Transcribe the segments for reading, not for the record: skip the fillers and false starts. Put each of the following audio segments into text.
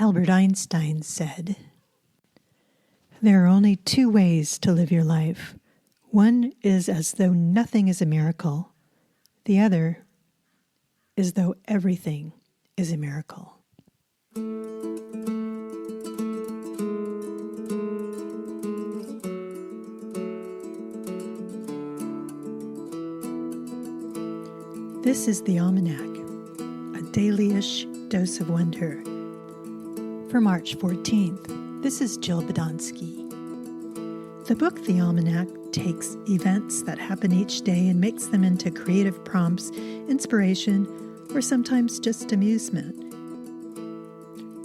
Albert Einstein said, "There are only two ways to live your life. One is as though nothing is a miracle. The other is though everything is a miracle." This is the Awe-manac, a Dailyish dose of wonder. For March 14th, this is Jill Badonsky. The book, The Awe-manac, takes events that happen each day and makes them into creative prompts, inspiration, or sometimes just amusement.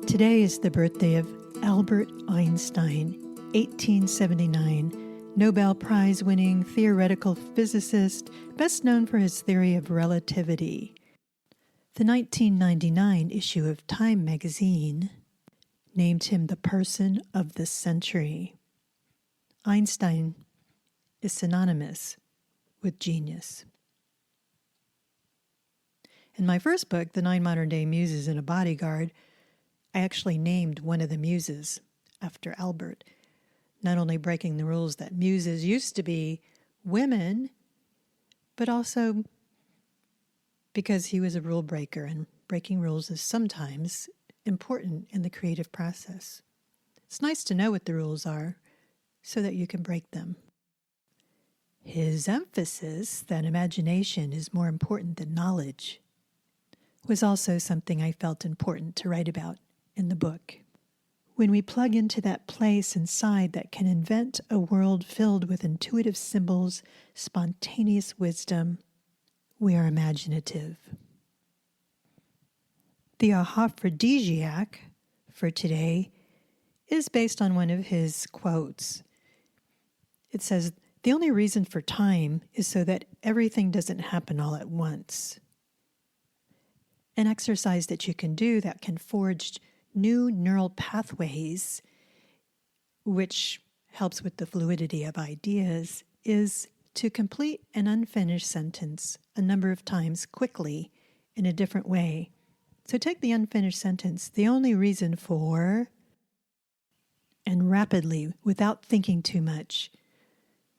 Today is the birthday of Albert Einstein, 1879, Nobel Prize-winning theoretical physicist, best known for his theory of relativity. The 1999 issue of Time magazine named him the person of the century. Einstein is synonymous with genius. In my first book, The 9 Modern-Day Muses and a Bodyguard, I actually named one of the muses after Albert, not only breaking the rules that muses used to be women, but also because he was a rule breaker, and breaking rules is sometimes important in the creative process. It's nice to know what the rules are so that you can break them. His emphasis that imagination is more important than knowledge was also something I felt important to write about in the book. When we plug into that place inside that can invent a world filled with intuitive symbols, spontaneous wisdom, we are imaginative. The aphrodisiac for today is based on one of his quotes. It says, "The only reason for time is so that everything doesn't happen all at once." An exercise that you can do that can forge new neural pathways, which helps with the fluidity of ideas, is to complete an unfinished sentence a number of times quickly in a different way. So take the unfinished sentence, "The only reason for," and rapidly, without thinking too much,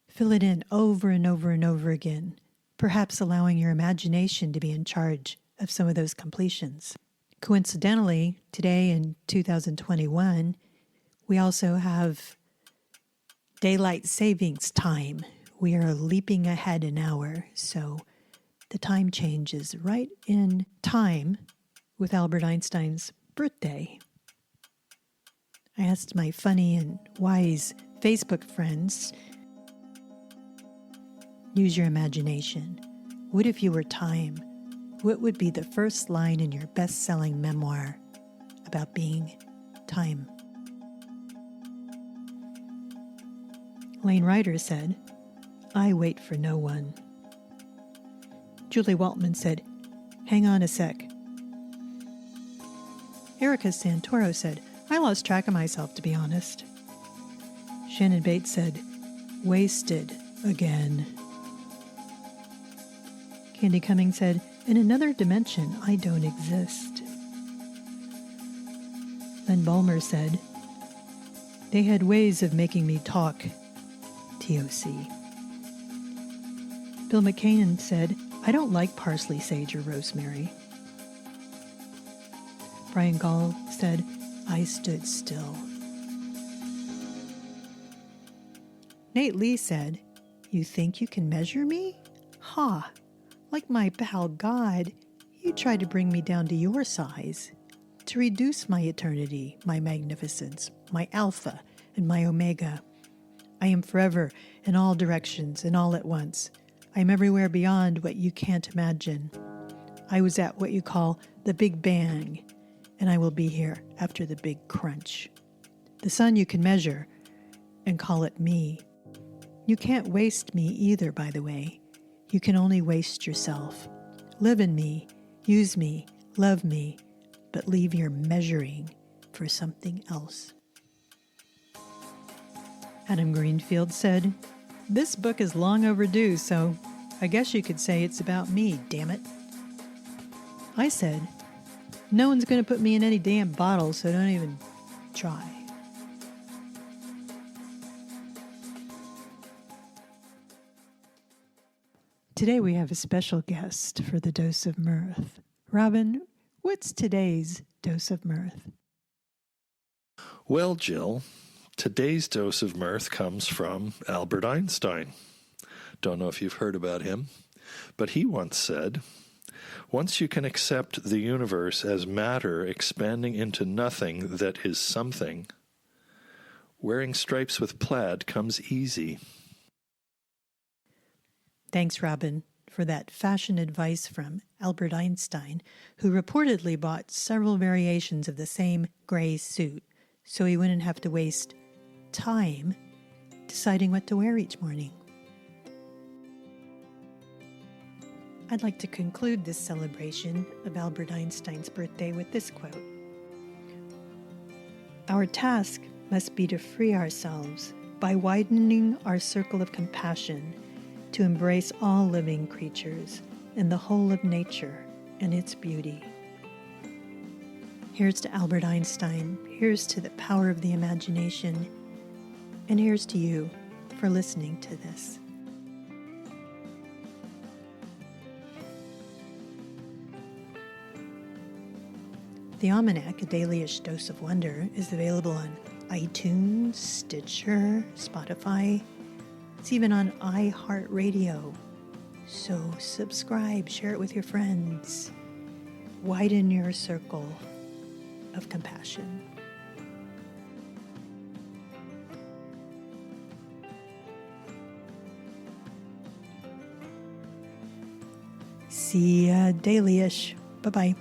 fill it in over and over and over again, perhaps allowing your imagination to be in charge of some of those completions. Coincidentally, today in 2021, we also have daylight savings time. We are leaping ahead an hour, so the time change is right in time with Albert Einstein's birthday. I asked my funny and wise Facebook friends, use your imagination. What if you were time? What would be the first line in your best-selling memoir about being time? Lane Ryder said, "I wait for no one." Julie Waltman said, "Hang on a sec." Erica Santoro said, "I lost track of myself, to be honest." Shannon Bates said, "Wasted again." Candy Cummings said, "In another dimension, I don't exist." Len Bulmer said, "They had ways of making me talk, TOC." Bill McCain said, "I don't like parsley, sage, or rosemary." Brian Gall said, "I stood still." Nate Lee said, "You think you can measure me? Ha! Like my pal God, you try to bring me down to your size, to reduce my eternity, my magnificence, my alpha and my omega. I am forever in all directions and all at once. I am everywhere beyond what you can't imagine. I was at what you call the Big Bang, and I will be here after the Big Crunch. The sun you can measure and call it me. You can't waste me either, by the way. You can only waste yourself. Live in me, use me, love me, but leave your measuring for something else." Adam Greenfield said, "This book is long overdue, so I guess you could say it's about me, damn it." I said, No one's going to put me in any damn bottle, so don't even try. Today we have a special guest for the Dose of Mirth. Robin, what's today's Dose of Mirth? Well, Jill, today's dose of mirth comes from Albert Einstein. Don't know if you've heard about him, but he once said, "Once you can accept the universe as matter expanding into nothing that is something, wearing stripes with plaid comes easy." Thanks, Robin, for that fashion advice from Albert Einstein, who reportedly bought several variations of the same gray suit so he wouldn't have to waste time deciding what to wear each morning. I'd like to conclude this celebration of Albert Einstein's birthday with this quote. Our task must be to free ourselves by widening our circle of compassion to embrace all living creatures and the whole of nature and its beauty. Here's to Albert Einstein, here's to the power of the imagination, and here's to you for listening to this. The Awe-manac, a Dailyish dose of wonder, is available on iTunes, Stitcher, Spotify. It's even on iHeart Radio. So subscribe, share it with your friends. Widen your circle of compassion. See ya, Dailyish. Bye-bye.